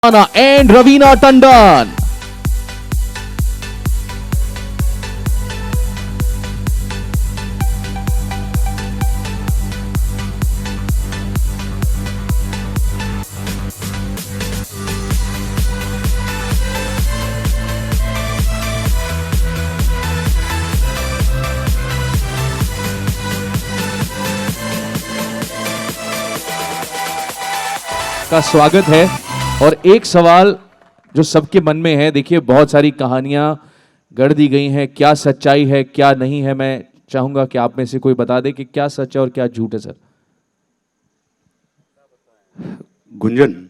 and Ravina Tandon. का स्वागत है। और एक सवाल जो सबके मन में है, देखिए बहुत सारी कहानियां गढ़ दी गई हैं, क्या सच्चाई है क्या नहीं है। मैं चाहूंगा कि आप में से कोई बता दे कि क्या सच है और क्या झूठ है। सर गुंजन,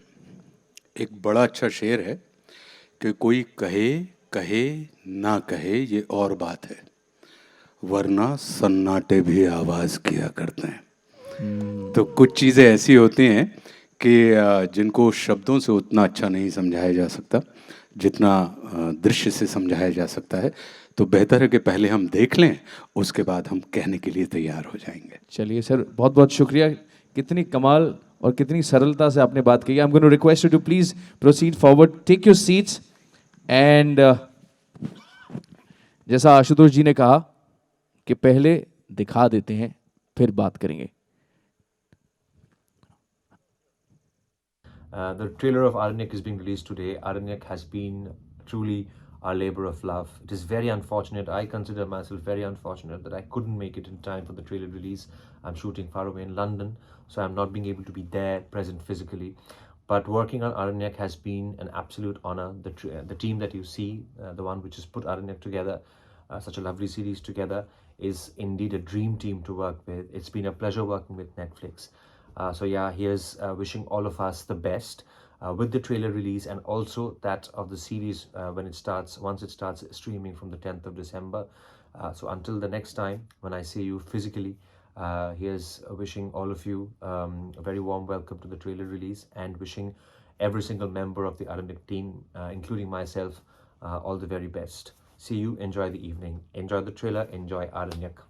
एक बड़ा अच्छा शेर है कि कोई कहे कहे ना कहे ये और बात है, वरना सन्नाटे भी आवाज किया करते हैं। तो कुछ चीज़ें ऐसी होती हैं कि जिनको शब्दों से उतना अच्छा नहीं समझाया जा सकता जितना दृश्य से समझाया जा सकता है। तो बेहतर है कि पहले हम देख लें, उसके बाद हम कहने के लिए तैयार हो जाएंगे। चलिए सर, बहुत बहुत शुक्रिया। कितनी कमाल और कितनी सरलता से आपने बात की। I am going to request you to please proceed forward, take your seats. And जैसा आशुतोष जी ने कहा कि पहले दिखा देते हैं फिर बात करेंगे। The trailer of Aranyak is being released today. Aranyak has been truly our labor of love. It is very unfortunate. I consider myself very unfortunate that I couldn't make it in time for the trailer release. I'm shooting far away in London, so I'm not being able to be there, present physically. But working on Aranyak has been an absolute honor. The team that you see, the one which has put Aranyak together, such a lovely series together, is indeed a dream team to work with. It's been a pleasure working with Netflix. So yeah, here's wishing all of us the best with the trailer release, and also that of the series once it starts streaming from the 10th of December. So until the next time when I see you physically, here's wishing all of you a very warm welcome to the trailer release, and wishing every single member of the Aranyak team, including myself, all the very best. See you, enjoy the evening, enjoy the trailer, enjoy Aranyak.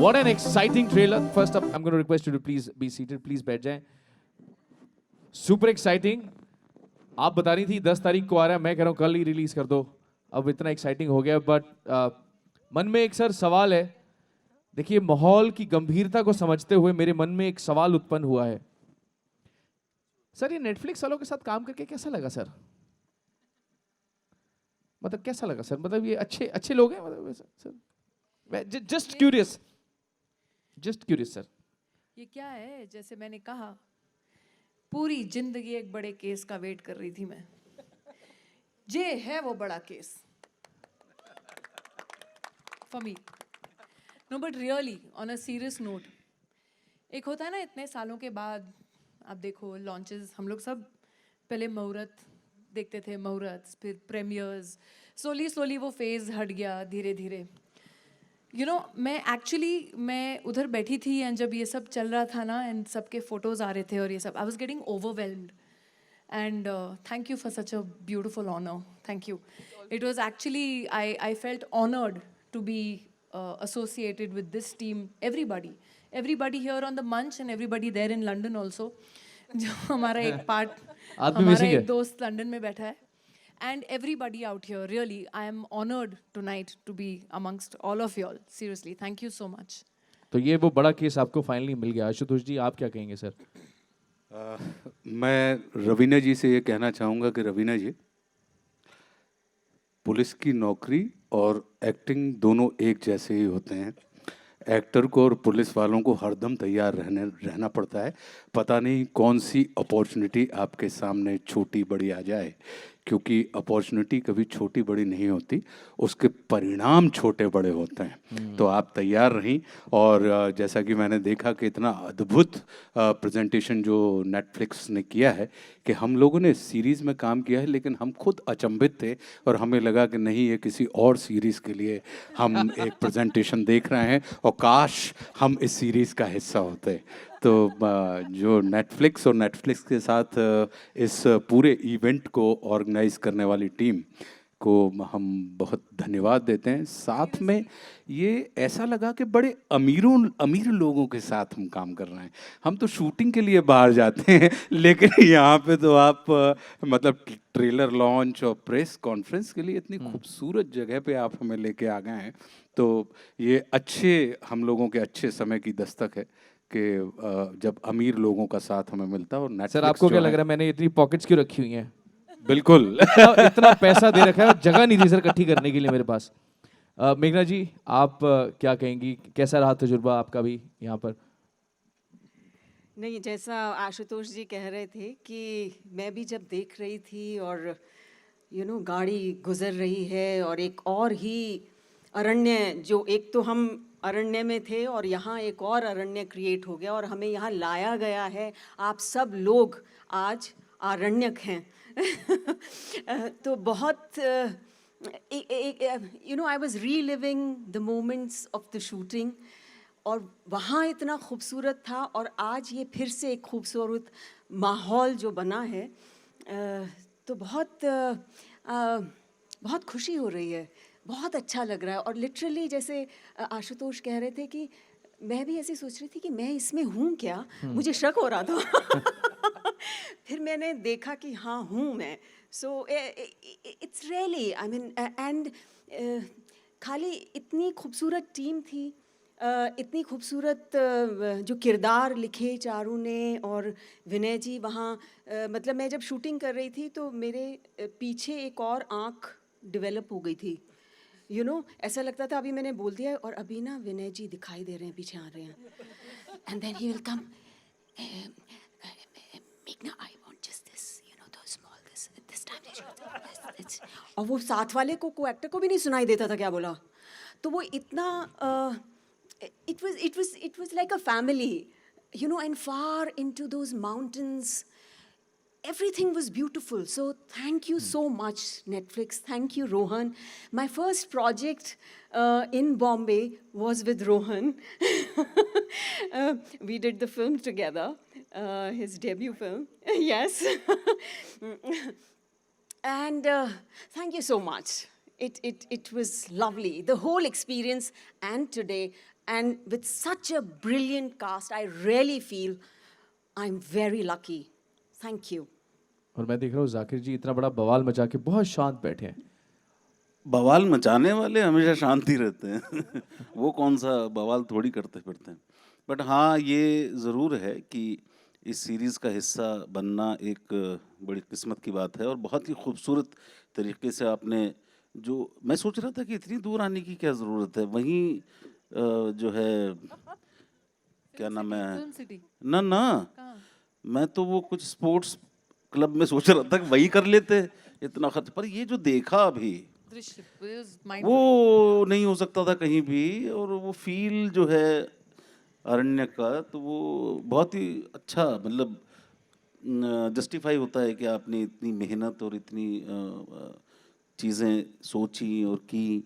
What an exciting trailer. First up, I'm going to request you to please be seated. Please बैठ जाएं. Super exciting. आप बता रही थी 10 तारीख को आ रहा है, मैं कह रहा हूँ कल ही रिलीज कर दो। अब इतना एक्साइटिंग हो गया। बट मन में एक सर सवाल है। देखिए, माहौल की गंभीरता को समझते हुए मेरे मन में एक सवाल उत्पन्न हुआ है। सर, ये नेटफ्लिक्स वालों के साथ काम करके कैसा लगा सर? मतलब कैसा लगा सर? मतलब ये अच्छे लोग हैं मतलब सर? Just curious sir. ये क्या है, जैसे मैंने कहा, पूरी जिंदगी एक बड़े केस का वेट कर रही थी मैं। ये है वो बड़ा case for me. No but really on a serious note, एक होता है ना, इतने सालों के बाद आप देखो लॉन्चेस, हम लोग सब पहले मुहूर्त देखते थे, मुहूर्त फिर प्रीमियर्स, स्लोली वो फेज हट गया धीरे धीरे। यू नो, मैं उधर बैठी थी एंड जब ये सब चल रहा था ना, एंड सबके फोटोज आ रहे थे और ये सब, I was getting overwhelmed. And thank you for such a beautiful honour, thank you. It was actually, I felt honoured to be associated with this team, everybody here on the Munch and everybody there in London also, जो हमारा एक part, हमारा एक दोस्त London में बैठा है, and everybody out here. Really, I am honored tonight to be amongst all of y'all. Seriously, thank you so much. तो ये वो बड़ा केस आपको फाइनली मिल गया। आशुतोष जी, आप क्या कहेंगे सर? मैं रवीना जी से ये कहना चाहूँगा कि रवीना जी, पुलिस की नौकरी और एक्टिंग दोनों एक जैसे ही होते हैं। एक्टर को और पुलिस वालों को हरदम तैयार रहना पड़ता है। पता नहीं कौन सी अपॉर्चुनिटी आपके सामने छोटी बड़ी आ जाए, क्योंकि अपॉर्चुनिटी कभी छोटी बड़ी नहीं होती, उसके परिणाम छोटे बड़े होते हैं। तो आप तैयार रहीं। और जैसा कि मैंने देखा कि इतना अद्भुत प्रेजेंटेशन जो नेटफ्लिक्स ने किया है, कि हम लोगों ने सीरीज़ में काम किया है लेकिन हम खुद अचंभित थे और हमें लगा कि नहीं, ये किसी और सीरीज़ के लिए हम एक प्रेजेंटेशन देख रहे हैं और काश हम इस सीरीज़ का हिस्सा होते। तो जो नेटफ्लिक्स और नेटफ्लिक्स के साथ इस पूरे इवेंट को ऑर्गेनाइज करने वाली टीम को हम बहुत धन्यवाद देते हैं। साथ में ये ऐसा लगा कि बड़े अमीर लोगों के साथ हम काम कर रहे हैं। हम तो शूटिंग के लिए बाहर जाते हैं, लेकिन यहाँ पे तो आप मतलब ट्रेलर लॉन्च और प्रेस कॉन्फ्रेंस के लिए इतनी खूबसूरत जगह पे आप हमें लेके आ गए हैं। तो ये हम लोगों के अच्छे समय की दस्तक है कि जब अमीर लोगों का साथ हमें मिलता है। और सर, नेटफ्लिक्स आपको जो क्या है, लग रहा है मैंने इतनी पॉकेट्स क्यों रखी हुई हैं? बिल्कुल इतना पैसा दे रखा है और जगह नहीं थी सर इकट्ठी करने के लिए मेरे पास। मेघना जी, आप क्या कहेंगी? कैसा रहा तजुर्बा आपका भी यहाँ पर? नहीं, जैसा आशुतोष जी कह रहे थे कि मैं भी जब देख रही थी और गाड़ी गुजर रही है और एक और ही अरण्य, जो एक तो हम अरण्य में थे और यहाँ एक और अरण्य क्रिएट हो गया और हमें यहाँ लाया गया है। आप सब लोग आज आरण्यक हैं। तो बहुत I was reliving the moments of the shooting, और वहाँ इतना खूबसूरत था और आज ये फिर से एक खूबसूरत माहौल जो बना है, तो बहुत खुशी हो रही है, बहुत अच्छा लग रहा है। और लिटरली जैसे आशुतोष कह रहे थे कि मैं भी ऐसे सोच रही थी कि मैं इसमें हूँ क्या, मुझे शक हो रहा था। फिर मैंने देखा कि हाँ हूँ मैं। So it's really, I mean, and खाली इतनी खूबसूरत टीम थी, इतनी खूबसूरत जो किरदार लिखे चारू ने और विनय जी वहाँ, मतलब मैं जब शूटिंग कर रही थी तो मेरे पीछे एक और आँख डेवलप हो गई थी। ऐसा लगता था अभी मैंने बोल दिया और अभी ना विनय जी दिखाई दे रहे हैं, पीछे आ रहे हैं, and then he will come, मेघना, आई वांट जस्ट दिस, दो स्मॉल दिस टाइम, और वो साथ वाले को एक्टर को भी नहीं सुनाई देता था क्या बोला। तो वो इतना it was like a family, and far into those mountains, everything was beautiful. So thank you so much, Netflix. Thank you, Rohan. My first project in Bombay was with Rohan. We did the film together, his debut film. Yes. And thank you so much. It was lovely, the whole experience, and today, and with such a brilliant cast, I really feel I'm very lucky. Thank you. और मैं देख रहा हूँ जाकिर जी इतना बड़ा बवाल मचा के बहुत शांत बैठे हैं। बवाल मचाने वाले हमेशा शांति रहते हैं। वो कौन सा बवाल थोड़ी करते फिरते हैं। बट हाँ, ये ज़रूर है कि इस सीरीज़ का हिस्सा बनना एक बड़ी किस्मत की बात है और बहुत ही खूबसूरत तरीके से आपने, जो मैं सोच रहा था कि इतनी दूर आने की क्या ज़रूरत है, वहीं जो है क्या नाम है, फिल्म सिटी। ना मैं तो वो कुछ स्पोर्ट्स क्लब में सोच रहा था कि वही कर लेते इतना खर्च, पर ये जो देखा अभी दृश्य was mind-blowing. वो नहीं हो सकता था कहीं भी। और वो फील जो है अरण्य का, तो वो बहुत ही अच्छा, मतलब जस्टिफाई होता है कि आपने इतनी मेहनत और इतनी चीज़ें सोची और की,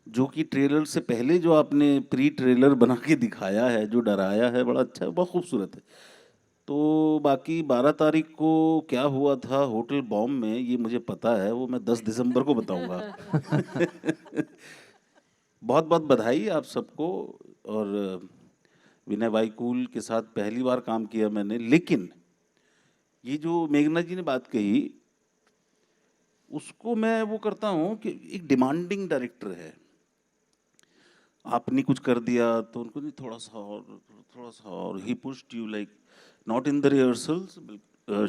जो कि ट्रेलर से पहले जो आपने प्री ट्रेलर बना के दिखाया है, जो डराया है, बड़ा अच्छा है, बहुत खूबसूरत है। तो बाकी 12 तारीख को क्या हुआ था होटल बॉम्ब में, ये मुझे पता है, वो मैं 10 दिसंबर को बताऊंगा। बहुत बहुत बधाई आप सबको। और विनय वाईकूल के साथ पहली बार काम किया मैंने, लेकिन ये जो मेघना जी ने बात कही, उसको मैं वो करता हूँ कि एक डिमांडिंग डायरेक्टर है, आपने कुछ कर दिया तो उनको नहीं थोड़ा सा और ही pushed you like not in the rehearsals,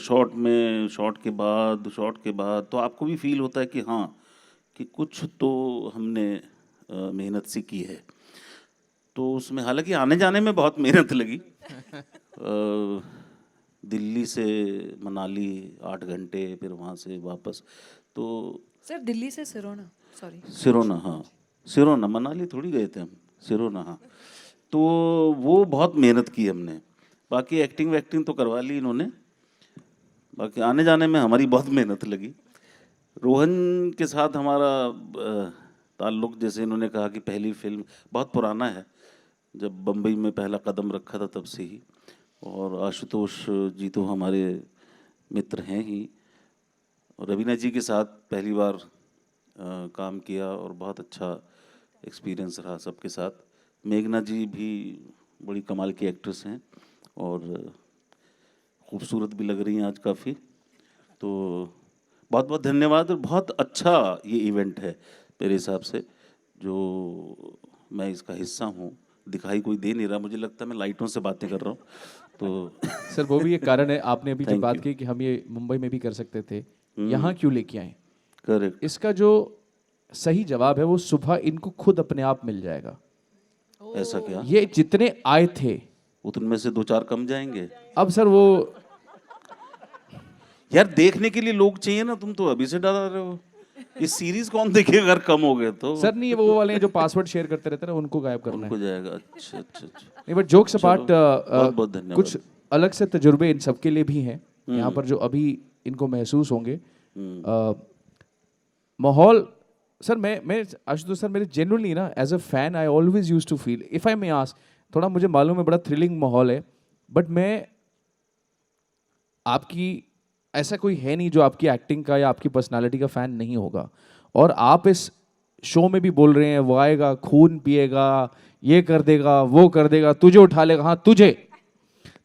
shot के बाद तो आपको भी फील होता है कि हाँ कि कुछ तो हमने मेहनत सी की है। तो उसमें हालांकि आने जाने में बहुत मेहनत लगी। दिल्ली से मनाली 8 घंटे, फिर वहाँ से वापस। तो सर दिल्ली से सिरोना, सॉरी सिरोना, हाँ सिरोना, मनाली थोड़ी गए थे हम, सिरोना, हाँ। तो वो बहुत मेहनत की हमने। बाकी एक्टिंग वैक्टिंग तो करवा ली इन्होंने, बाकी आने जाने में हमारी बहुत मेहनत लगी। रोहन के साथ हमारा ताल्लुक़, जैसे इन्होंने कहा कि पहली फिल्म बहुत पुराना है, जब बम्बई में पहला कदम रखा था तब से ही। और आशुतोष जी तो हमारे मित्र हैं ही, और रवीना जी के साथ पहली बार काम किया और बहुत अच्छा एक्सपीरियंस रहा सबके साथ। मेघना जी भी बड़ी कमाल की एक्ट्रेस हैं और खूबसूरत भी लग रही हैं आज काफ़ी। तो बहुत बहुत धन्यवाद, और बहुत अच्छा ये इवेंट है मेरे हिसाब से, जो मैं इसका हिस्सा हूँ। दिखाई कोई दे नहीं रहा, मुझे लगता है मैं लाइटों से बातें कर रहा हूँ। तो सर वो भी एक कारण है, आपने अभी जब Thank बात you. की कि हम ये मुंबई में भी कर सकते थे, यहाँ क्यों लेके आए? करेक्ट, इसका जो सही जवाब है वो सुबह इनको खुद अपने आप मिल जाएगा। ऐसा क्या? ये जितने आए थे, उनमें से 2-4 कम जाएंगे? अब सर वो यार देखने के लिए लोग चाहिए ना, तुम तो अभी से डरा रहे हो। ये सीरीज कौन देखेगा अगर कम हो गए तो? सर नहीं, वो वाले हैं जो पासवर्ड शेयर करते रहते हैं ना, उनको गायब करना उनको है। जाएगा, अच्छा अच्छा अच्छा। नहीं बट जोक्स अपार्ट, बहुत बहुत धन्यवाद। कुछ अलग से तजुर्बे इन सबके लिए भी हैं यहाँ पर जो अभी इनको महसूस होंगे। माहौल सर, मैं आशुतोष सर, मेरे जेन्युइनली ना as a fan I always use to feel, if I may ask, थोड़ा मुझे मालूम है बड़ा थ्रिलिंग माहौल है, बट मैं आपकी ऐसा कोई है नहीं जो आपकी एक्टिंग का या आपकी पर्सनालिटी का फैन नहीं होगा। और आप इस शो में भी बोल रहे हैं वो आएगा, खून पिएगा, ये कर देगा, वो कर देगा, तुझे उठा लेगा, हाँ तुझे।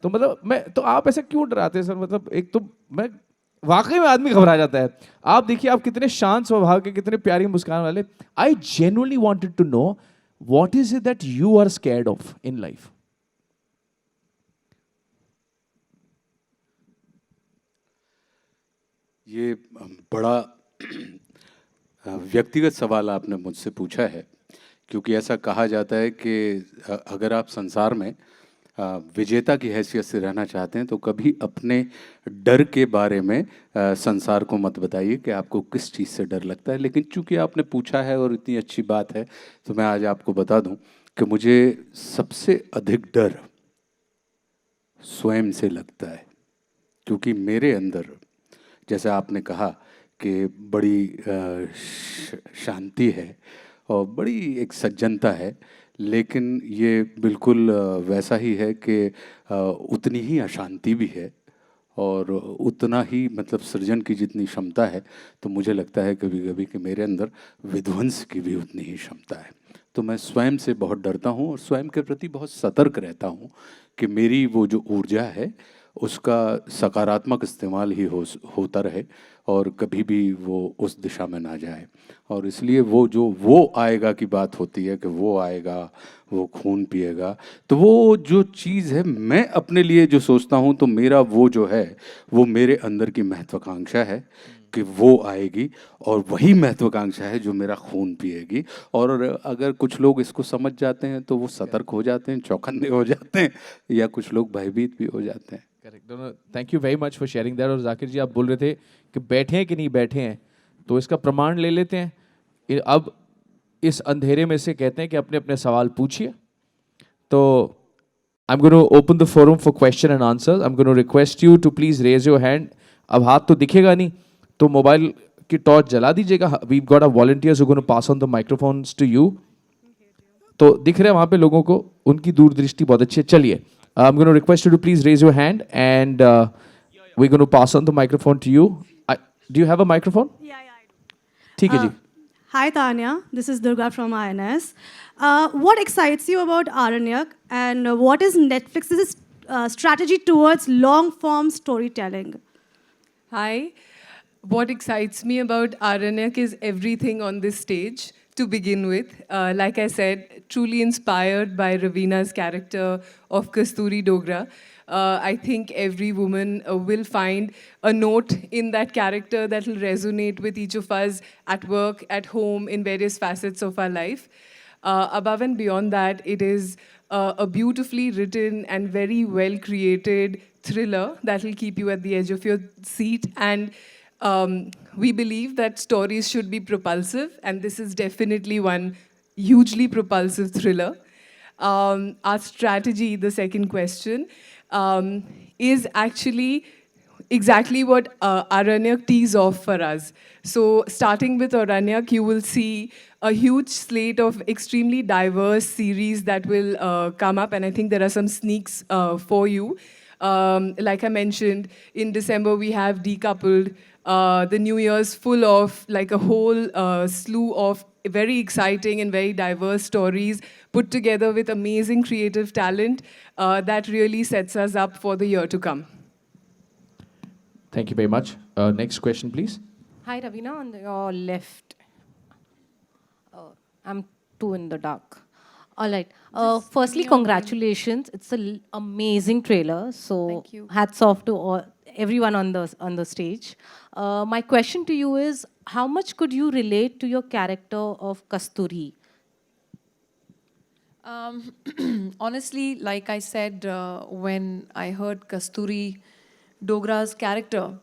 तो मतलब मैं तो, आप ऐसे क्यों डराते हैं सर? मतलब एक तो मैं वाकई में आदमी घबरा जाता है। आप देखिए, आप कितने शांत स्वभाव के, कितने प्यारी मुस्कान वाले। I genuinely wanted to know what is it that you are scared of in life? ये बड़ा व्यक्तिगत सवाल आपने मुझसे पूछा है, क्योंकि ऐसा कहा जाता है कि अगर आप संसार में विजेता की हैसियत से रहना चाहते हैं तो कभी अपने डर के बारे में संसार को मत बताइए कि आपको किस चीज़ से डर लगता है। लेकिन चूंकि आपने पूछा है और इतनी अच्छी बात है, तो मैं आज आपको बता दूं कि मुझे सबसे अधिक डर स्वयं से लगता है, क्योंकि मेरे अंदर, जैसे आपने कहा कि बड़ी शांति है और बड़ी एक सज्जनता है, लेकिन ये बिल्कुल वैसा ही है कि उतनी ही अशांति भी है और उतना ही मतलब सृजन की जितनी क्षमता है, तो मुझे लगता है कभी कभी कि मेरे अंदर विध्वंस की भी उतनी ही क्षमता है। तो मैं स्वयं से बहुत डरता हूँ और स्वयं के प्रति बहुत सतर्क रहता हूँ कि मेरी वो जो ऊर्जा है उसका सकारात्मक इस्तेमाल ही होता रहे और कभी भी वो उस दिशा में ना जाए। और इसलिए वो आएगा की बात होती है कि वो आएगा, वो खून पिएगा, तो वो जो चीज़ है मैं अपने लिए जो सोचता हूँ, तो मेरा वो जो है वो मेरे अंदर की महत्वाकांक्षा है कि वो आएगी, और वही महत्वाकांक्षा है जो मेरा खून पिएगी। और अगर कुछ लोग इसको समझ जाते हैं तो वो सतर्क हो जाते हैं, चौकन्ने हो जाते हैं, या कुछ लोग भयभीत भी हो जाते हैं। करेक्ट, दोनों। Thank you very much for sharing that. और जाकिर जी, आप बोल रहे थे कि बैठे हैं कि नहीं बैठे हैं, तो इसका प्रमाण ले लेते हैं। अब इस अंधेरे में से कहते हैं कि अपने अपने सवाल पूछिए। तो I am going to open the forum for question and answers. I am going to request you to please raise your hand. अब हाथ तो दिखेगा नहीं, तो मोबाइल की टॉर्च जला दीजिएगा। We got a volunteers who going to pass on the microphones to you. तो दिख रहे हैं वहाँ पे लोगों को, उनकी दूरदृष्टि बहुत अच्छी है। चलिए, I'm going to request you to please raise your hand, and we're going to pass on the microphone to you. Do you have a microphone? Yeah, I do. ठीक है जी। Hi Tanya, this is Durga from INS. What excites you about Aranyak, and what is Netflix's strategy towards long-form storytelling? Hi. What excites me about Aranyak is everything on this stage. to begin with. Like I said, truly inspired by Ravina's character of Kasturi Dogra. I think every woman will find a note in that character that will resonate with each of us at work, at home, in various facets of our life. Above and beyond that, it is a beautifully written and very well created thriller that will keep you at the edge of your seat. And we believe that stories should be propulsive, and this is definitely one hugely propulsive thriller. Our strategy, the second question, is actually exactly what Aranyak tees off for us. So starting with Aranyak, you will see a huge slate of extremely diverse series that will come up, and I think there are some sneaks for you. Like I mentioned, in December we have Decoupled. The New Year's full of like a whole slew of very exciting and very diverse stories put together with amazing creative talent that really sets us up for the year to come. Thank you very much. Next question, please. Hi, Ravina, on your left. I'm too in the dark. All right. Firstly, congratulations. It's an amazing trailer. So Thank you. hats off to everyone on the stage. My question to you is, how much could you relate to your character of Kasturi? Honestly, like I said, when I heard Kasturi Dogra's character,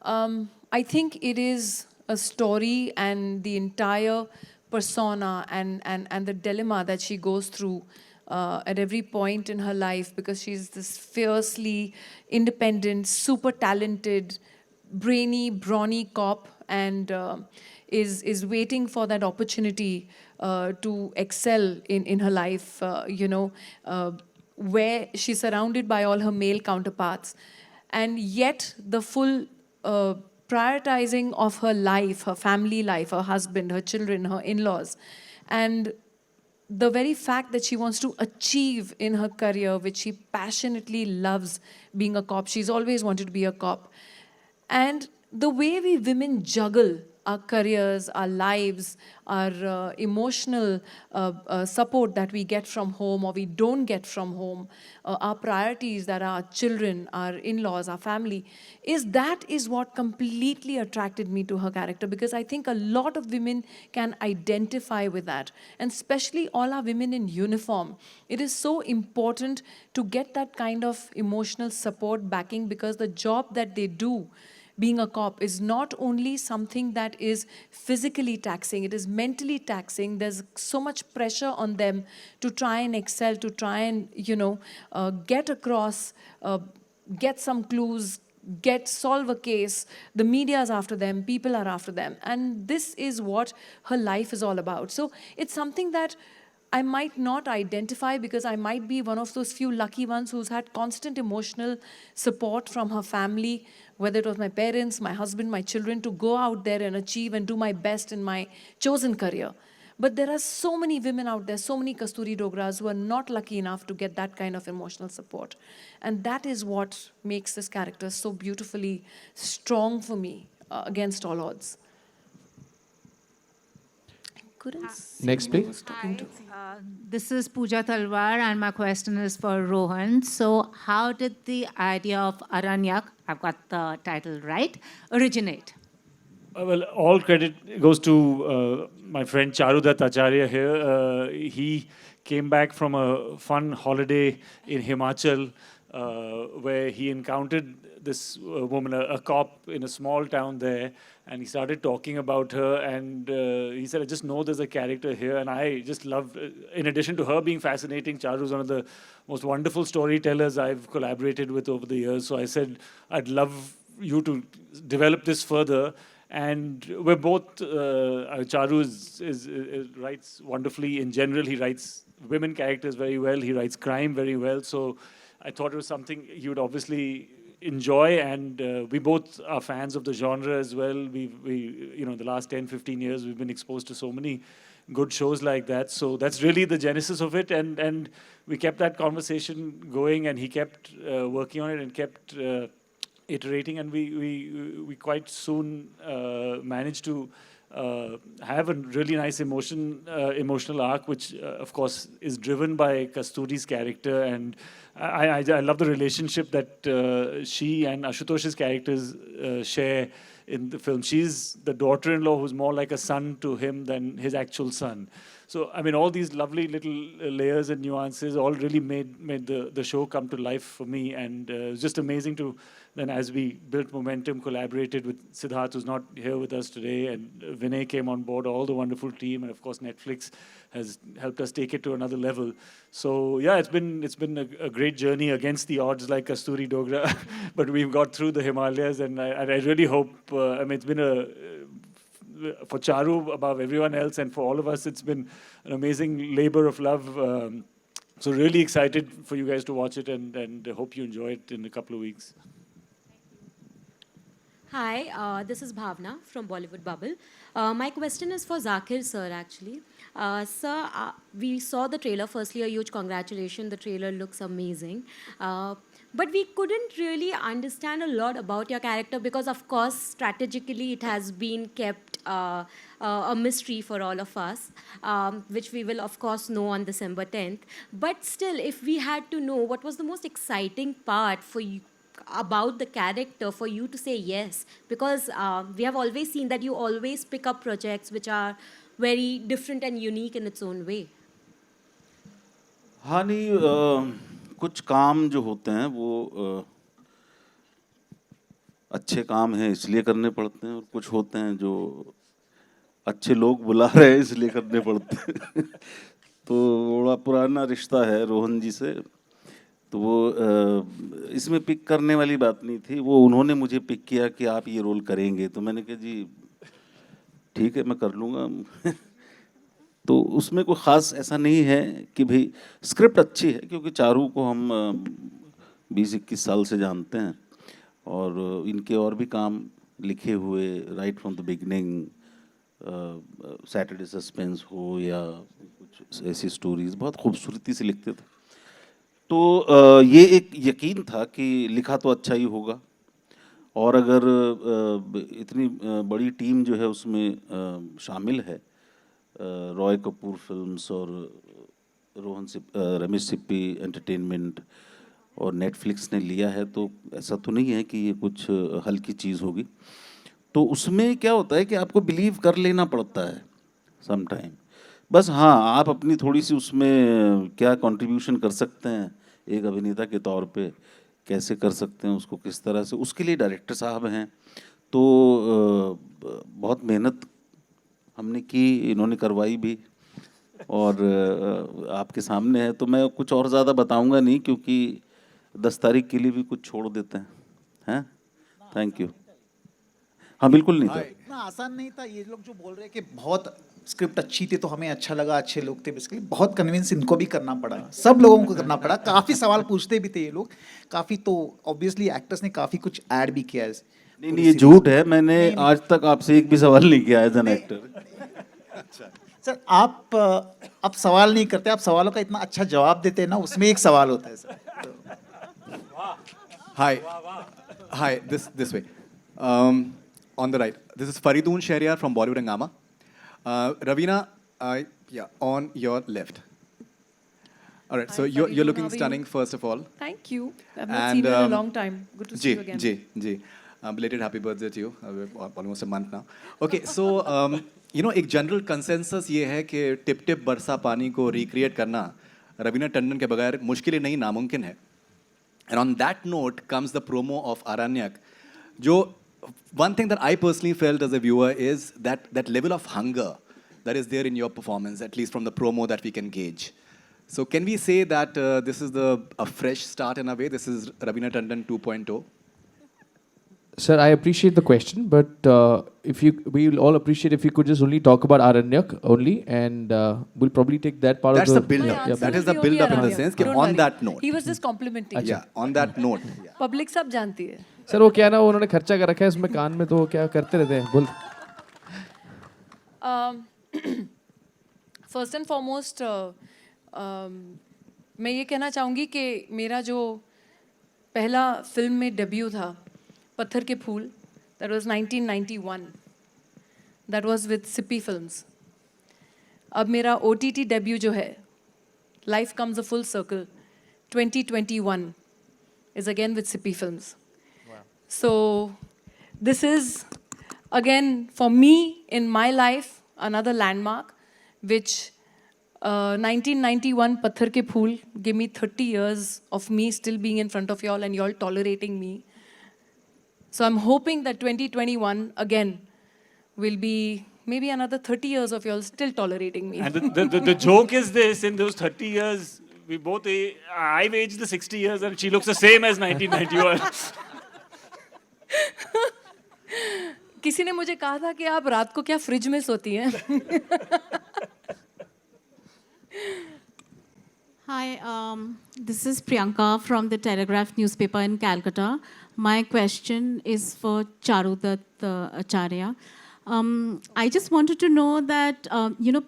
I think it is a story and the entire persona and the dilemma that she goes through at every point in her life, because she's this fiercely independent, super talented, brainy, brawny cop, and is waiting for that opportunity to excel in her life, where she's surrounded by all her male counterparts. And yet the full prioritizing of her life, her family life, her husband, her children, her in-laws, and the very fact that she wants to achieve in her career, which she passionately loves, being a cop. She's always wanted to be a cop. And the way we women juggle our careers, our lives, our emotional support that we get from home or we don't get from home, our priorities that are our children, our in-laws, our family, that is what completely attracted me to her character, because I think a lot of women can identify with that, and especially all our women in uniform. It is so important to get that kind of emotional support backing, because the job that they do, being a cop, is not only something that is physically taxing, it is mentally taxing. There's so much pressure on them to try and excel, to try and, get across, get some clues, solve a case. The media is after them, people are after them. And this is what her life is all about. So it's something that I might not identify, because I might be one of those few lucky ones who's had constant emotional support from her family, whether it was my parents, my husband, my children, to go out there and achieve and do my best in my chosen career. But there are so many women out there, so many Kasturi Dogras who are not lucky enough to get that kind of emotional support. And that is what makes this character so beautifully strong for me, against all odds. Next, please. This is Pooja Talwar, and my question is for Rohan. So, how did the idea of Aranyak, I've got the title right, originate? Well, all credit goes to my friend Charudat Acharya here. He came back from a fun holiday in Himachal where he encountered this woman, a cop in a small town there, and he started talking about her, and he said, I just know there's a character here, and I just love, in addition to her being fascinating, Charu is one of the most wonderful storytellers I've collaborated with over the years, so I said, I'd love you to develop this further. And we're both, Charu writes wonderfully in general. He writes women characters very well. He writes crime very well. So I thought it was something he would obviously enjoy. And we both are fans of the genre as well. We the last 10, 15 years, we've been exposed to so many good shows like that. So that's really the genesis of it. And we kept that conversation going, and he kept working on it and kept iterating, and we quite soon managed to have a really nice emotional arc, which of course is driven by Kasturi's character, and I love the relationship that she and Ashutosh's characters share in the film. She's the daughter-in-law who's more like a son to him than his actual son. So I mean, all these lovely little layers and nuances all really made the show come to life for me, and it was just amazing to then, as we built momentum, collaborated with Siddharth, who's not here with us today, and Vinay came on board, all the wonderful team, and of course Netflix has helped us take it to another level. So yeah, it's been a great journey against the odds, like Kasturi Dogra, but we've got through the Himalayas, and I really hope. I mean, it's been for Charu above everyone else, and for all of us, it's been an amazing labor of love. So really excited for you guys to watch it, and hope you enjoy it in a couple of weeks. Hi, this is Bhavna from Bollywood Bubble. My question is for Zakir sir, actually. Sir, we saw the trailer. Firstly, a huge congratulations. The trailer looks amazing. But we couldn't really understand a lot about your character because, of course, strategically it has been kept a mystery for all of us, which we will, of course, know on December 10th. But still, if we had to know what was the most exciting part for you, about the character for you to say yes, because we have always seen that you always pick up projects which are very different and unique in its own way. हाँ नहीं, कुछ काम जो होते हैं वो अच्छे काम हैं इसलिए करने पड़ते हैं, और कुछ होते हैं जो अच्छे लोग बुला रहे हैं इसलिए करने पड़ते हैं तो बड़ा पुराना रिश्ता है रोहन जी से, तो वो इसमें पिक करने वाली बात नहीं थी, वो उन्होंने मुझे पिक किया कि आप ये रोल करेंगे, तो मैंने कहा जी ठीक है मैं कर लूँगा तो उसमें कोई ख़ास ऐसा नहीं है कि भाई स्क्रिप्ट अच्छी है, क्योंकि चारू को हम 20-21 साल से जानते हैं, और इनके और भी काम लिखे हुए right from the beginning, Saturday suspense हो या कुछ ऐसी स्टोरीज बहुत खूबसूरती से लिखते थे, तो ये एक यकीन था कि लिखा तो अच्छा ही होगा, और अगर इतनी बड़ी टीम जो है उसमें शामिल है, रॉय कपूर फिल्म्स और रमेश सिप्पी एंटरटेनमेंट और नेटफ्लिक्स ने लिया है, तो ऐसा तो नहीं है कि ये कुछ हल्की चीज़ होगी, तो उसमें क्या होता है कि आपको बिलीव कर लेना पड़ता है सम टाइम, बस हाँ आप अपनी थोड़ी सी उसमें क्या कंट्रीब्यूशन कर सकते हैं एक अभिनेता के तौर पे, कैसे कर सकते हैं उसको किस तरह से, उसके लिए डायरेक्टर साहब हैं, तो बहुत मेहनत हमने की, इन्होंने करवाई भी, और आपके सामने है, तो मैं कुछ और ज़्यादा बताऊंगा नहीं, क्योंकि 10 तारीख के लिए भी कुछ छोड़ देते हैं थैंक यू। हाँ बिल्कुल नहीं था, इतना आसान नहीं था, ये लोग जो बोल रहे हैं कि बहुत स्क्रिप्ट अच्छी थी तो हमें अच्छा लगा, अच्छे लोग थे, बेसिकली बहुत कन्विंस इनको भी करना पड़ा, सब लोगों को करना पड़ा, काफ़ी सवाल पूछते भी थे ये लोग काफ़ी, तो ऑब्वियसली एक्टर्स ने काफ़ी कुछ ऐड भी किया है। नहीं ये झूठ है, मैंने आज तक आपसे एक भी सवाल नहीं किया एज एन एक्टर। अच्छा सर, आप सवाल नहीं करते, आप सवालों का इतना अच्छा जवाब देते हैं ना, उसमें एक सवाल होता है sir. Hi, this way. On the right, this is Faridoon Shahryar from Bollywood Hungama. Ravina, yeah, on your left. All right, so you're Faridoon, looking how are stunning, you? first of all. Thank you. I've not seen you in a long time. Good to see you again. Ji. Belated happy birthday to you. Almost a month now. Okay, so you know, एक general consensus ये है कि tip tip बरसा पानी को recreate करना रवीना टंडन के बगैर मुश्किल ही नहीं, नामुमकिन है. And on that note comes the promo of Aranyak. जो one thing that I personally felt as a viewer is that level of hunger that is there in your performance, at least from the promo that we can gauge. So can we say that this is a fresh start in a way? This is Ravina Tandon 2.0? Sir, I appreciate the question, but we will all appreciate if you could just only talk about Aranyak only, and we'll probably take that part That's of the... the build-up. Yeah, that is the build-up in the sense that on that note. He was just complimenting. Yeah, on that note. Yeah. Public सब जानती है. Sir वो क्या ना, उन्होंने खर्चा कर रखा है उसमें कान में, तो वो क्या करते रहते हैं, बोल. फर्स्ट एंड फॉरमोस्ट मैं ये कहना चाहूँगी कि मेरा जो पहला फिल्म में डेब्यू था, पत्थर के फूल, that was 1991. that was with Sippy Films. अब मेरा OTT debut जो है, Life Comes a Full Circle, 2021, is again with Sippy Films. So this is, again, for me, in my life, another landmark, which 1991 Patthar Ke Phool give me 30 years of me still being in front of y'all and y'all tolerating me. So I'm hoping that 2021, again, will be maybe another 30 years of y'all still tolerating me. And the joke is this, in those 30 years, we both, I've aged the 60 years and she looks the same as 1991. किसी ने मुझे कहा था कि आप रात को क्या फ्रिज में सोती हैं? Hi, this is Priyanka from the Telegraph newspaper in Calcutta. My question is for Charudat Acharya. I just wanted to know that,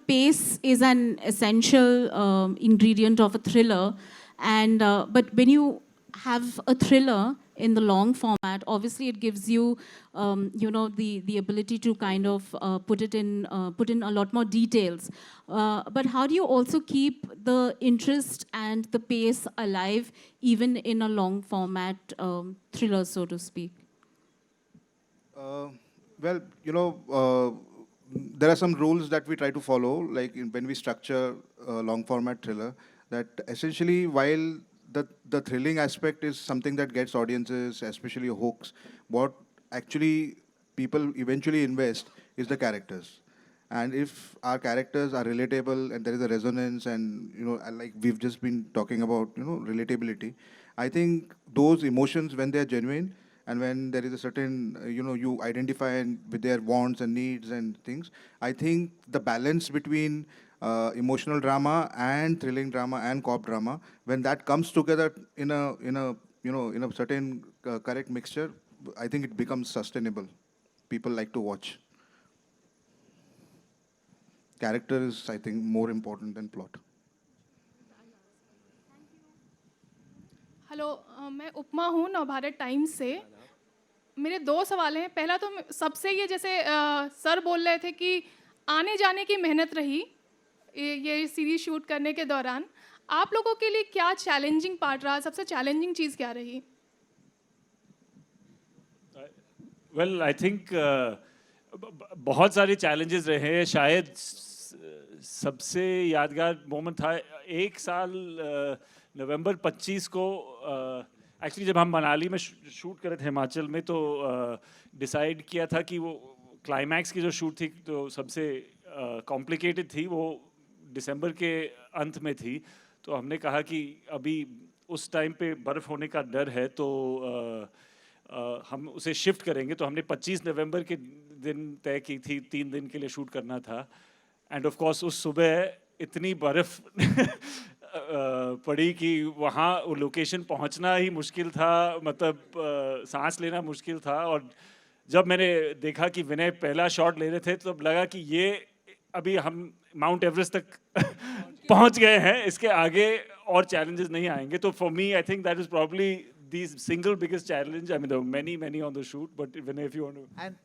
pace is an essential ingredient of a thriller. But when you have a thriller in the long format, obviously it gives you, the ability to kind of put in a lot more details. But how do you also keep the interest and the pace alive, even in a long format thriller, so to speak? Well, there are some rules that we try to follow, like when we structure a long format thriller, that essentially while the thrilling aspect is something that gets audiences, especially hooks, what actually people eventually invest is the characters. And if our characters are relatable and there is a resonance and, like we've just been talking about, relatability, I think those emotions, when they're genuine and when there is a certain, you identify with their wants and needs and things, I think the balance between emotional drama and thrilling drama and cop drama, when that comes together in a certain correct mixture, I think it becomes sustainable. People like to watch. Character is, I think, more important than plot. Hello, मैं उपमा हूँ Navbharat times से. मेरे दो सवाल हैं. पहला तो सबसे ये जैसे सर बोल रहे थे कि आने जाने की मेहनत रही ये सीरीज शूट करने के दौरान, आप लोगों के लिए क्या चैलेंजिंग पार्ट रहा, सबसे चैलेंजिंग चीज़ क्या रही? Well, I think बहुत सारे challenges रहे हैं. शायद सबसे यादगार मोमेंट था एक साल नवंबर 25 को एक्चुअली जब हम मनाली में शूट कर रहे थे हिमाचल में, तो डिसाइड किया था कि वो क्लाइमैक्स की जो शूट थी तो सबसे कॉम्प्लिकेटेड थी, वो दिसंबर के अंत में थी. तो हमने कहा कि अभी उस टाइम पे बर्फ़ होने का डर है, तो हम उसे शिफ्ट करेंगे. तो हमने 25 नवंबर के दिन तय की थी, 3 दिन के लिए शूट करना था. एंड ऑफ कोर्स उस सुबह इतनी बर्फ़ पड़ी कि वहाँ लोकेशन पहुँचना ही मुश्किल था, मतलब सांस लेना मुश्किल था. और जब मैंने देखा कि विनय पहला शॉट ले रहे थे, तो लगा कि ये अभी हम माउंट एवरेस्ट तक पहुँच गए हैं, इसके आगे और challenges नहीं आएंगे. तो for me, I think that is probably the single biggest challenge. I mean, there were many on the shoot, but even if you want to. And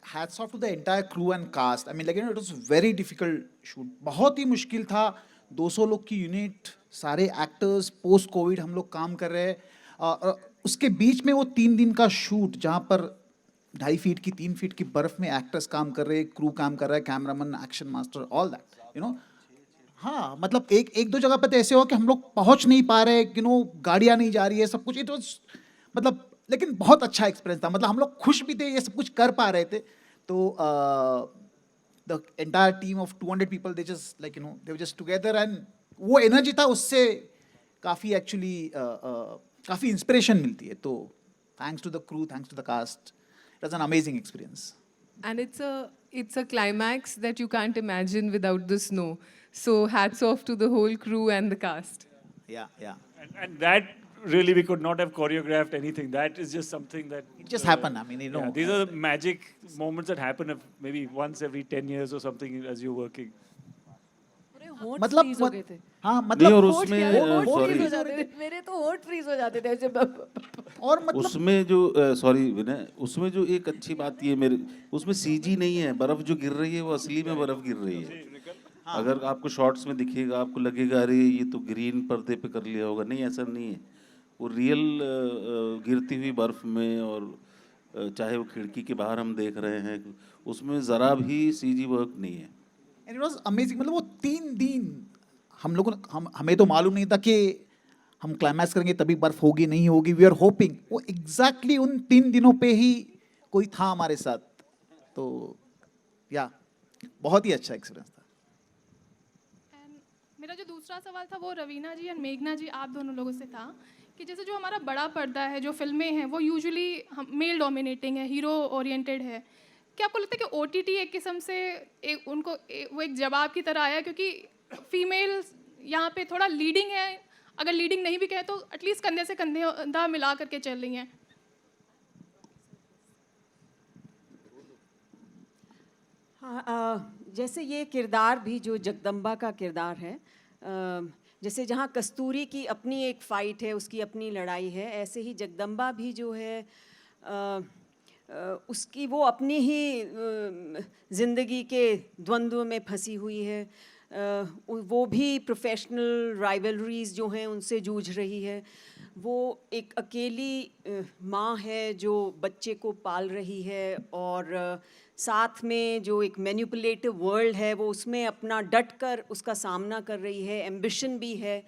hats off to the entire crew and cast. I mean, it was very difficult shoot. बहुत ही मुश्किल था. 200 लोग की unit, सारे actors, post Covid हम लोग काम कर रहे हैं. उसके बीच में वो 3 दिन का शूट, जहाँ पर 2.5 फीट की 3 फीट की बर्फ में एक्टर्स काम कर रहे हैं, क्रू काम कर रहा है, cameraman, action master, all that, हाँ, मतलब एक दो जगह पे तो ऐसे हो कि हम लोग पहुंच नहीं पा रहे, गाड़ियाँ नहीं जा रही है, सब कुछ. इट वाज मतलब, लेकिन बहुत अच्छा एक्सपीरियंस था. मतलब हम लोग खुश भी थे, ये सब कुछ कर पा रहे थे. तो the entire team of 200 people, they just like they were just together, and वो एनर्जी था, उससे काफ़ी एक्चुअली काफ़ी इंस्पिरेशन मिलती है. तो thanks to the crew, thanks to the cast. It was an amazing experience. And it's a climax that you can't imagine without the snow. So hats off to the whole crew and the cast. Yeah. And that really we could not have choreographed anything. That is just something that it just happened. I mean, yeah, these are the magic moments that happen maybe once every 10 years or something as you're working. मतलब हाँ, मतलब और उसमें मेरे तो होठ freeze हो जाते थे. और मतलब उसमें जो सॉरी विनय, उसमें जो एक अच्छी बात ये मेरे, उसमें सीजी नहीं है, बर्फ जो गिर रही है वो असली में बर्फ गिर रही है। अगर आपको शॉर्ट्स में दिखेगा आपको लगेगा अरे ये तो ग्रीन पर्दे पे कर लिया होगा, नहीं ऐसा नहीं है, वो रियल गिरती हुई बर्फ में, और चाहे वो खिड़की के बाहर हम देख रहे हैं उसमें ज़रा भी सीजी वर्क नहीं है। And it was amazing. मतलब वो 3 दिन हम लोगों हमें तो मालूम नहीं था कि हम क्लाइमैक्स करेंगे तभी बर्फ होगी नहीं होगी, वी आर होपिंग वो एग्जैक्टली उन 3 दिनों पे ही कोई था हमारे साथ। तो या बहुत ही अच्छा एक्सपीरियंस था। मेरा जो दूसरा सवाल था वो रवीना जी एंड मेघना जी आप दोनों लोगों से था कि जैसे जो हमारा बड़ा पर्दा है, जो फिल्में हैं वो यूजुअली मेल डोमिनेटिंग है, हीरो ओरिएंटेड है। क्या आपको लगता है कि OTT एक किस्म से वो एक जवाब की तरह आया, क्योंकि फीमेल यहाँ पे थोड़ा लीडिंग है, अगर लीडिंग नहीं भी कहे तो एटलीस्ट कंधे से कंधा मिला करके चल रही हैं। हाँ, जैसे ये किरदार भी जो जगदम्बा का किरदार है, जैसे जहाँ कस्तूरी की अपनी एक फ़ाइट है, उसकी अपनी लड़ाई है, ऐसे ही जगदम्बा भी जो है उसकी वो अपनी ही ज़िंदगी के द्वंद्व में फंसी हुई है। वो भी प्रोफेशनल राइवलरीज़ जो हैं उनसे जूझ रही है। वो एक अकेली माँ है जो बच्चे को पाल रही है, और साथ में जो एक मैनिपुलेटिव वर्ल्ड है वो उसमें अपना डट कर उसका सामना कर रही है, एम्बिशन भी है।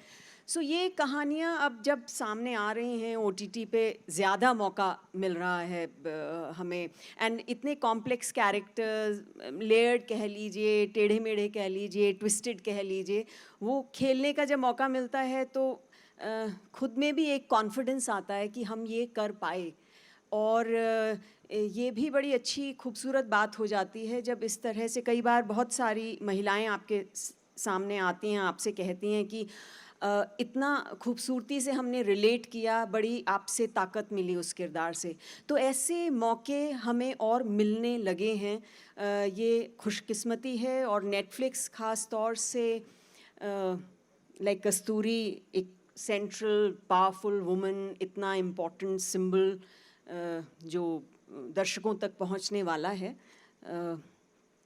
सो ये कहानियाँ अब जब सामने आ रही हैं OTT पे, ज़्यादा मौका मिल रहा है हमें, एंड इतने कॉम्प्लेक्स कैरेक्टर्स, लेयर्ड कह लीजिए, टेढ़े मेढ़े कह लीजिए, ट्विस्टेड कह लीजिए, वो खेलने का जब मौका मिलता है तो खुद में भी एक कॉन्फिडेंस आता है कि हम ये कर पाए। और ये भी बड़ी अच्छी खूबसूरत बात हो जाती है जब इस तरह से कई बार बहुत सारी महिलाएं आपके सामने आती हैं, आपसे कहती हैं कि इतना खूबसूरती से हमने रिलेट किया, बड़ी आपसे ताकत मिली उस किरदार से। तो ऐसे मौके हमें और मिलने लगे हैं, ये खुशकिस्मती है। और नेटफ्लिक्स ख़ास तौर से लाइक कस्तूरी एक सेंट्रल पावरफुल वुमन, इतना इम्पोर्टेंट सिंबल जो दर्शकों तक पहुंचने वाला है,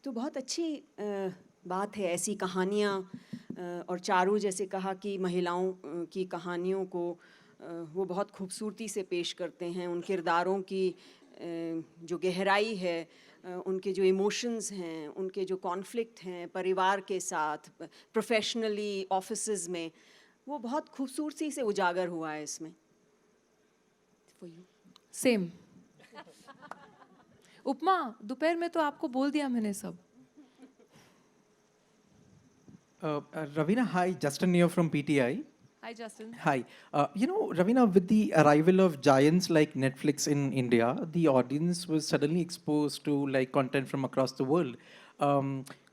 तो बहुत अच्छी बात है ऐसी कहानियाँ। और चारू जैसे कहा कि महिलाओं की कहानियों को वो बहुत खूबसूरती से पेश करते हैं, उन किरदारों की जो गहराई है, उनके जो इमोशंस हैं, उनके जो कॉन्फ्लिक्ट हैं परिवार के साथ, प्रोफेशनली, ऑफिसेज में, वो बहुत खूबसूरती से उजागर हुआ है इसमें। सेम। उपमा, दोपहर में तो आपको बोल दिया मैंने सब। Ravina, hi, Justin here from PTI. Hi, Justin. Hi. Ravina, with the arrival of giants like Netflix in India, the audience was suddenly exposed to like content from across the world.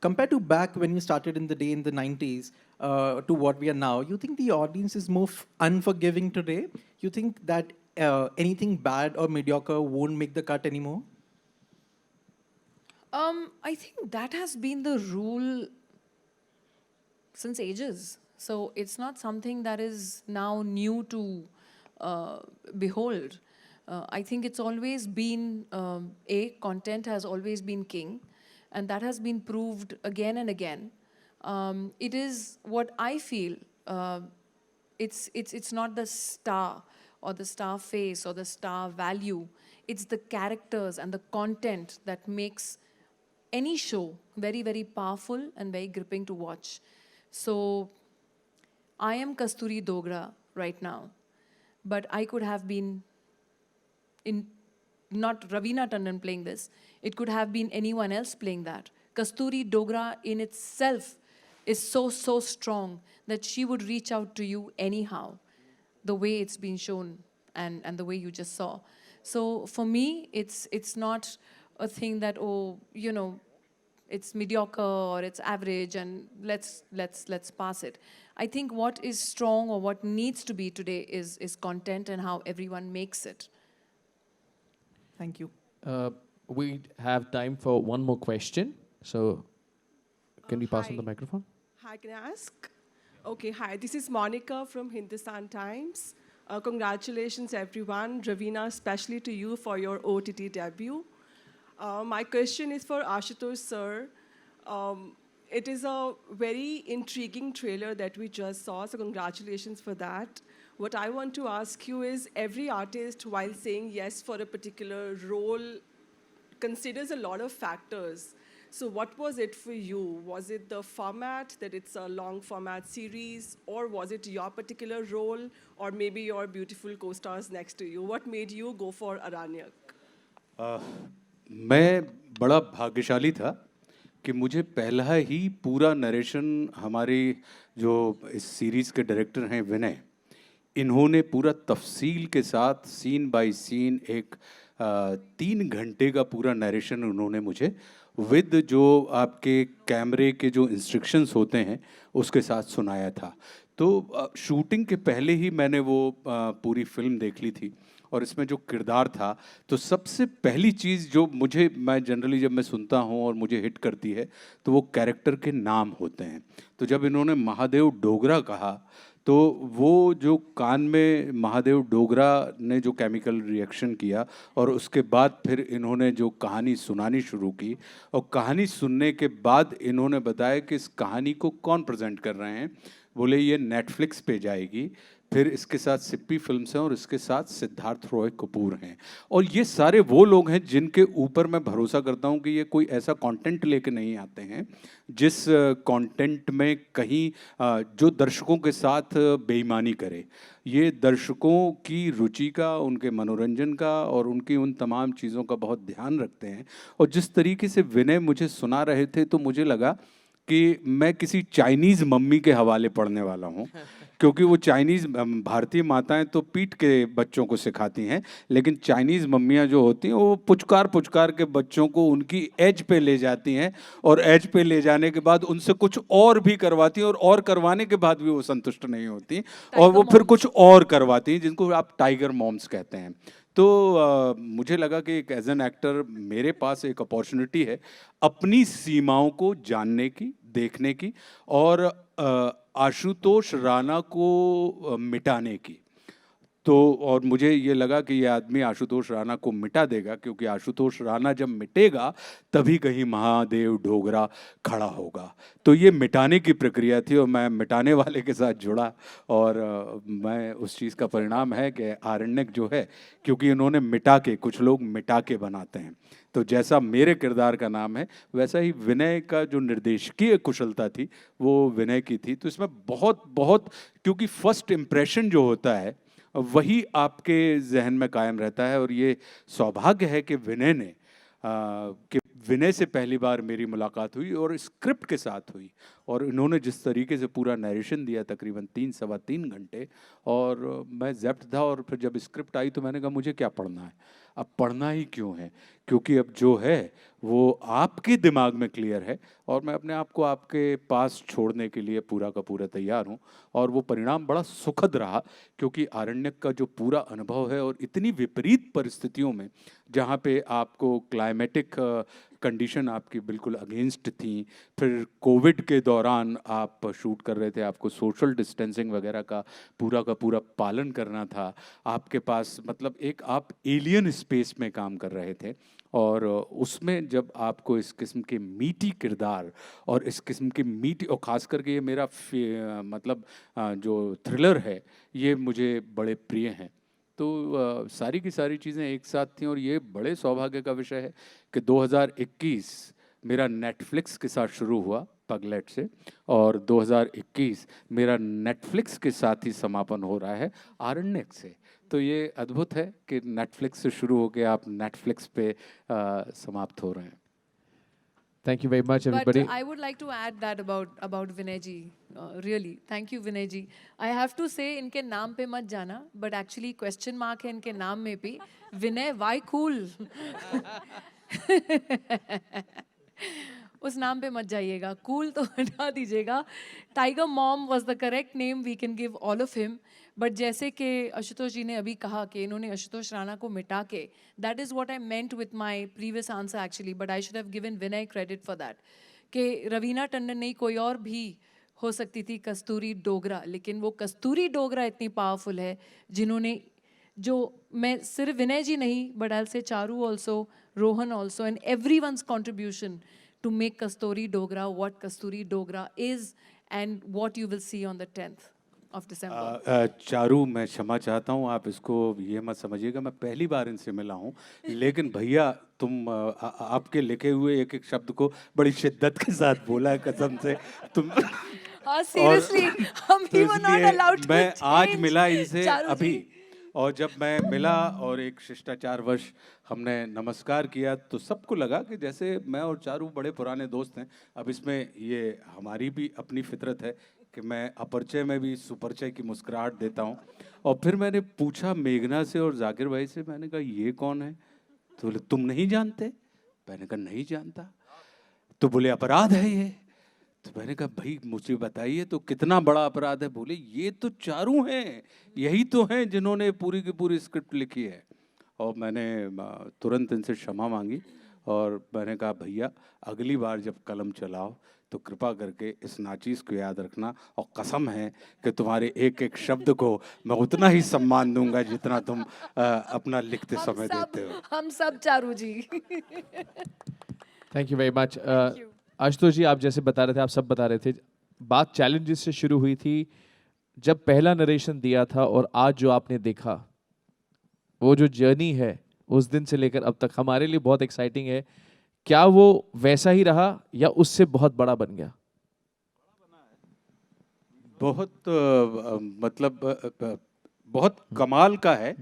Compared to back when you started in the day in the 90s to what we are now, you think the audience is more unforgiving today? You think that anything bad or mediocre won't make the cut anymore? I think that has been the rule since ages. So it's not something that is now new to behold. I think it's always been, content has always been king, and that has been proved again and again. It is what I feel, it's not the star or the star face or the star value. It's the characters and the content that makes any show very, very powerful and very gripping to watch. So I am Kasturi Dogra right now, but I could have been in not Raveena Tandon playing this. It could have been anyone else playing that. Kasturi Dogra in itself is so, so strong that she would reach out to you anyhow, the way it's been shown and the way you just saw. So for me, it's not a thing that, oh, you know, it's mediocre or it's average and let's pass it. I think what is strong or what needs to be today is content and how everyone makes it. Thank you. We have time for one more question. So can we pass on the microphone? Hi, can I ask? Okay, hi, this is Monica from Hindustan Times. Congratulations, everyone. Ravina, especially to you for your OTT debut. My question is for Ashutosh sir. It is a very intriguing trailer that we just saw, so congratulations for that. What I want to ask you is, every artist, while saying yes for a particular role, considers a lot of factors. So what was it for you? Was it the format, that it's a long format series, or was it your particular role, or maybe your beautiful co-stars next to you? What made you go for Aranyak? मैं बड़ा भाग्यशाली था कि मुझे पहला ही पूरा narration हमारी जो इस सीरीज़ के डायरेक्टर हैं विनय, इन्होंने पूरा तफसील के साथ सीन बाय सीन एक 3 घंटे का पूरा नरेशन उन्होंने मुझे विद जो आपके कैमरे के जो इंस्ट्रक्शंस होते हैं उसके साथ सुनाया था। तो शूटिंग के पहले ही मैंने वो पूरी फिल्म देख ली थी और इसमें जो किरदार था, तो सबसे पहली चीज़ जो मैं जनरली जब मैं सुनता हूँ और मुझे हिट करती है तो वो कैरेक्टर के नाम होते हैं। तो जब इन्होंने महादेव डोगरा कहा तो वो जो कान में महादेव डोगरा ने जो केमिकल रिएक्शन किया और उसके बाद फिर इन्होंने जो कहानी सुनानी शुरू की और कहानी सुनने के बाद इन्होंने बताया कि इस कहानी को कौन प्रेजेंट कर रहे हैं। बोले ये नेटफ्लिक्स पे जाएगी, फिर इसके साथ सिप्पी फिल्म्स हैं और इसके साथ सिद्धार्थ रॉय कपूर हैं और ये सारे वो लोग हैं जिनके ऊपर मैं भरोसा करता हूं कि ये कोई ऐसा कंटेंट लेके नहीं आते हैं जिस कंटेंट में कहीं जो दर्शकों के साथ बेईमानी करे। ये दर्शकों की रुचि का, उनके मनोरंजन का और उनकी उन तमाम चीज़ों का बहुत ध्यान रखते हैं। और जिस तरीके से विनय मुझे सुना रहे थे तो मुझे लगा कि मैं किसी चाइनीज़ मम्मी के हवाले पढ़ने वाला हूँ, क्योंकि वो चाइनीज़ भारतीय माताएं तो पीट के बच्चों को सिखाती हैं, लेकिन चाइनीज़ मम्मियाँ जो होती हैं वो पुचकार पुचकार के बच्चों को उनकी एज पे ले जाती हैं और एज पे ले जाने के बाद उनसे कुछ और भी करवाती हैं और करवाने के बाद भी वो संतुष्ट नहीं होती और वो फिर कुछ और करवाती हैं, जिनको आप टाइगर मॉम्स कहते हैं। तो मुझे लगा कि एक एज एन एक्टर मेरे पास एक अपॉर्चुनिटी है अपनी सीमाओं को जानने की, देखने की और आशुतोष राणा को मिटाने की। तो और मुझे ये लगा कि ये आदमी आशुतोष राणा को मिटा देगा, क्योंकि आशुतोष राणा जब मिटेगा तभी कहीं महादेव डोगरा खड़ा होगा। तो ये मिटाने की प्रक्रिया थी और मैं मिटाने वाले के साथ जुड़ा और मैं उस चीज़ का परिणाम है कि आरण्यक जो है, क्योंकि इन्होंने मिटा के, कुछ लोग मिटा के बनाते हैं, तो जैसा मेरे किरदार का नाम है वैसा ही विनय का जो निर्देशकीय कुशलता थी वो विनय की थी। तो इसमें बहुत बहुत, क्योंकि फर्स्ट इम्प्रेशन जो होता है वही आपके जहन में कायम रहता है और ये सौभाग्य है कि विनय से पहली बार मेरी मुलाकात हुई और स्क्रिप्ट के साथ हुई और इन्होंने जिस तरीके से पूरा नरेशन दिया तकरीबन 3-3.25 घंटे और मैं ज़ब्त था। और फिर जब स्क्रिप्ट आई तो मैंने कहा मुझे क्या पढ़ना है, अब पढ़ना ही क्यों है, क्योंकि अब जो है वो आपके दिमाग में क्लियर है और मैं अपने आप को आपके पास छोड़ने के लिए पूरा का पूरा तैयार हूँ। और वो परिणाम बड़ा सुखद रहा, क्योंकि आरण्यक का जो पूरा अनुभव है और इतनी विपरीत परिस्थितियों में जहाँ पे आपको क्लाइमेटिक कंडीशन आपकी बिल्कुल अगेंस्ट थी, फिर कोविड के दौरान आप शूट कर रहे थे, आपको सोशल डिस्टेंसिंग वगैरह का पूरा पालन करना था, आपके पास मतलब एक आप एलियन स्पेस में काम कर रहे थे और उसमें जब आपको इस किस्म के मीठी किरदार और इस किस्म के मीठी, और ख़ास करके ये मेरा मतलब जो थ्रिलर है ये मुझे बड़े प्रिय हैं। तो सारी की सारी चीज़ें एक साथ थीं और ये बड़े सौभाग्य का विषय है कि 2021 मेरा नेटफ्लिक्स के साथ शुरू हुआ पगलेट से और 2021 मेरा नेटफ्लिक्स के साथ ही समापन हो रहा है आरण्यक से। तो ये अद्भुत है कि नेटफ्लिक्स से शुरू होकर आप नेटफ्लिक्स पे समाप्त हो रहे हैं। Thank you very much, everybody. But I would like to add that about Vinay ji. Really, thank you, Vinay ji. I have to say, इनके नाम पे मत जाना, but actually question mark है इनके नाम में भी. Vinay, why cool? उस नाम पे मत जाइएगा, कूल तो हटा दीजिएगा। Tiger mom was the correct name we can give all of him, but जैसे कि आशुतोष जी ने अभी कहा कि इन्होंने आशुतोष राणा को मिटा के, that is what I meant with my previous answer actually, but I should have given Vinay credit for that, कि रवीना टंडन नहीं कोई और भी हो सकती थी कस्तूरी डोगरा, लेकिन वो कस्तूरी डोगरा इतनी पावरफुल है जिन्होंने, जो मैं सिर्फ विनय जी नहीं बट आई से Charu also, Rohan also, and everyone's contribution to make Kasturi Dogra what Kasturi Dogra is and what you will see on the 10th of December. Charu, मैं क्षमा चाहता हूँ, आप इसको ये मत समझिएगा, मैं पहली बार इनसे मिला हूँ, लेकिन भैया तुम आपके लिखे हुए एक एक शब्द को बड़ी शिद्दत के साथ बोला है, कसम से तुम। seriously, we were not allowed to मैं आज change. मिला इनसे चारू अभी, जी। और जब मैं मिला और एक शिष्टाचारवश हमने नमस्कार किया तो सबको लगा कि जैसे मैं और चारू बड़े पुराने दोस्त हैं। अब इसमें ये हमारी भी अपनी फितरत है कि मैं अपरिचय में भी सुपरिचय की मुस्कुराहट देता हूँ। और फिर मैंने पूछा मेघना से और जाकिर भाई से, मैंने कहा ये कौन है? तो बोले तुम नहीं जानते? मैंने कहा नहीं जानता। तो बोले अपराध है ये। तो मैंने कहा भाई मुझे बताइए तो कितना बड़ा अपराध है? बोले ये तो चारू हैं, यही तो हैं जिन्होंने पूरी की पूरी स्क्रिप्ट लिखी है। और मैंने तुरंत इनसे क्षमा मांगी और मैंने कहा भैया अगली बार जब कलम चलाओ तो कृपा करके इस नाचीज़ को याद रखना, और कसम है कि तुम्हारे एक एक शब्द को मैं उतना ही सम्मान दूंगा जितना तुम अपना लिखते समय देते हो। हम सब Charu ji. Thank you very much. Ashutosh ji, आप जैसे बता रहे थे, आप सब बता रहे थे, बात चैलेंजेस से शुरू हुई थी। जब पहला नरेशन दिया था और आज जो आपने देखा, वो जो जर्नी है उस दिन से लेकर अब तक हमारे लिए बहुत एक्साइटिंग है। क्या वो वैसा ही रहा या उससे बहुत बड़ा बन गया? बहुत बहुत कमाल का है।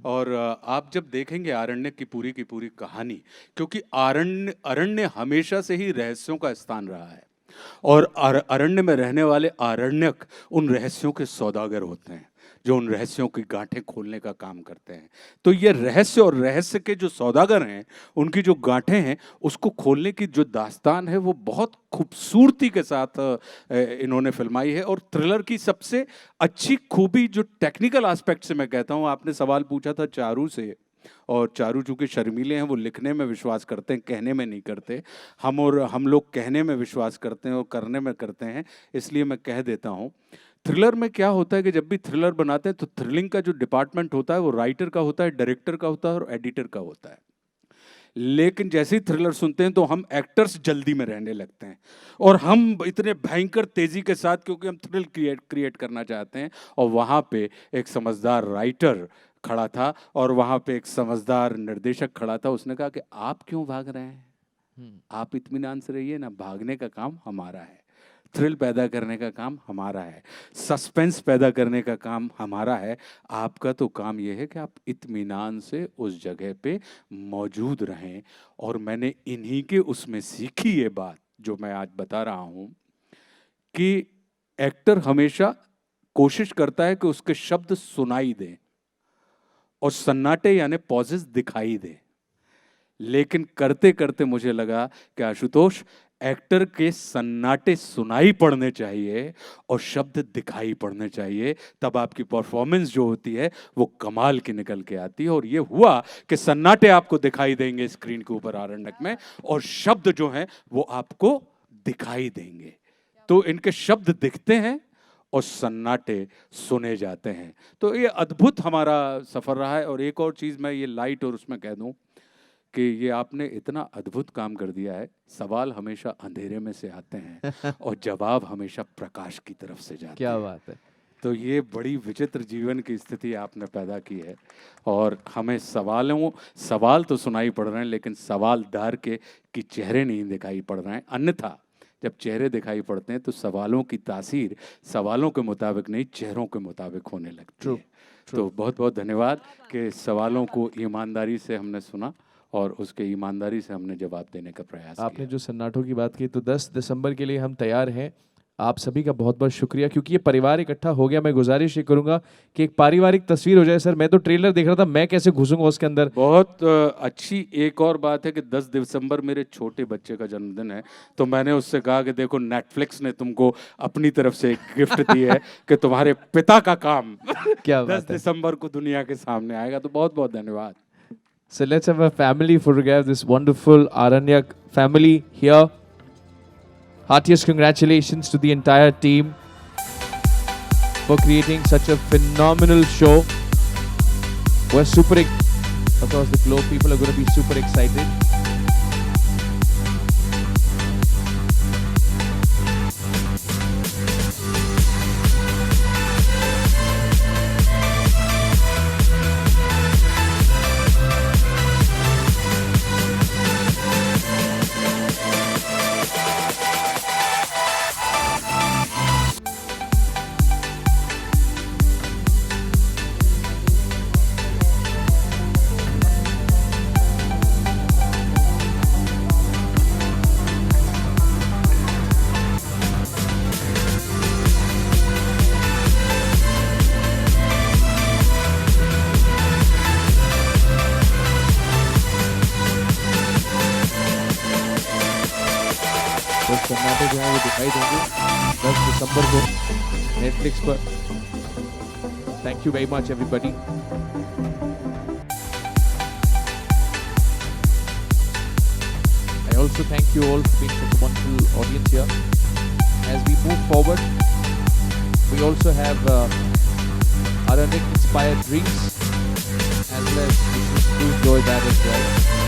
और आप जब देखेंगे आरण्यक की पूरी कहानी, क्योंकि अरण्य हमेशा से ही रहस्यों का स्थान रहा है, और अरण्य में रहने वाले आरण्यक उन रहस्यों के सौदागर होते हैं जो उन रहस्यों की गांठें खोलने का काम करते हैं। तो ये रहस्य और रहस्य के जो सौदागर हैं, उनकी जो गांठें हैं, उसको खोलने की जो दास्तान है वो बहुत खूबसूरती के साथ इन्होंने फिल्माई है। और थ्रिलर की सबसे अच्छी खूबी जो टेक्निकल एस्पेक्ट से मैं कहता हूँ, आपने सवाल पूछा था चारू से, और चारू चूँकि शर्मीले हैं, वो लिखने में विश्वास करते हैं, कहने में नहीं करते। हम लोग कहने में विश्वास करते हैं और करने में करते हैं, इसलिए मैं कह देता हूँ। थ्रिलर में क्या होता है कि जब भी थ्रिलर बनाते हैं तो थ्रिलिंग का जो डिपार्टमेंट होता है वो राइटर का होता है, डायरेक्टर का होता है और एडिटर का होता है। लेकिन जैसे ही थ्रिलर सुनते हैं तो हम एक्टर्स जल्दी में रहने लगते हैं, और हम इतने भयंकर तेजी के साथ, क्योंकि हम थ्रिल क्रिएट करना चाहते हैं। और वहाँ पे एक समझदार राइटर खड़ा था और वहाँ पे एक समझदार निर्देशक खड़ा था। उसने कहा कि आप क्यों भाग रहे हैं, आप इत्मीनान से रहिए ना, भागने का काम हमारा है, थ्रिल पैदा करने का काम हमारा है, सस्पेंस पैदा करने का काम हमारा है। आपका तो काम यह है कि आप इत्मीनान से उस जगह पे मौजूद रहें। और मैंने इन्हीं के उसमें सीखी ये बात जो मैं आज बता रहा हूँ कि एक्टर हमेशा कोशिश करता है कि उसके शब्द सुनाई दें और सन्नाटे यानी पॉजेस दिखाई दें। लेकिन करते करते मुझे लगा कि आशुतोष, एक्टर के सन्नाटे सुनाई पड़ने चाहिए और शब्द दिखाई पड़ने चाहिए, तब आपकी परफॉर्मेंस जो होती है वो कमाल की निकल के आती है। और ये हुआ कि सन्नाटे आपको दिखाई देंगे स्क्रीन के ऊपर आरण्यक में, और शब्द जो हैं वो आपको दिखाई देंगे। तो इनके शब्द दिखते हैं और सन्नाटे सुने जाते हैं। तो ये अद्भुत हमारा सफ़र रहा है। और एक और चीज़ मैं ये लाइट और उसमें कह दूं कि ये आपने इतना अद्भुत काम कर दिया है। सवाल हमेशा अंधेरे में से आते हैं और जवाब हमेशा प्रकाश की तरफ से जाते हैं। क्या बात है। तो ये बड़ी विचित्र जीवन की स्थिति आपने पैदा की है, और हमें सवाल तो सुनाई पड़ रहे हैं, लेकिन सवालदार के चेहरे नहीं दिखाई पड़ रहे हैं। अन्यथा जब चेहरे दिखाई पड़ते हैं तो सवालों की तासीर सवालों के मुताबिक नहीं, चेहरों के मुताबिक होने लगती है। तो बहुत बहुत धन्यवाद कि सवालों को ईमानदारी से हमने सुना और उसके ईमानदारी से हमने जवाब देने का प्रयास किया। आपने जो सन्नाटों की बात की, तो 10 दिसंबर के लिए हम तैयार हैं। आप सभी का बहुत बहुत शुक्रिया, क्योंकि ये परिवार इकट्ठा हो गया। मैं गुजारिश ये करूंगा कि एक पारिवारिक तस्वीर हो जाए। सर, मैं तो ट्रेलर देख रहा था, मैं कैसे घुसूंगा उसके अंदर। बहुत अच्छी एक और बात है कि 10 दिसंबर मेरे छोटे बच्चे का जन्मदिन है, तो मैंने उससे कहा कि देखो नेटफ्लिक्स ने तुमको अपनी तरफ से एक गिफ्ट दी है कि तुम्हारे पिता का काम क्या 10 दिसंबर को दुनिया के सामने आएगा। तो बहुत बहुत धन्यवाद। So let's have a family photograph, this wonderful Aranyak family here. Heartiest congratulations to the entire team for creating such a phenomenal show. We're across the globe, people are going to be super excited. सन्नाटे जो है वो दिखाई देंगे 10 दिसंबर को Netflix पर. Thank you very much everybody. I also thank you all for being such a wonderful audience here. As we move forward, we also have Aranik Inspired Dreams, as well as we should enjoy that as well.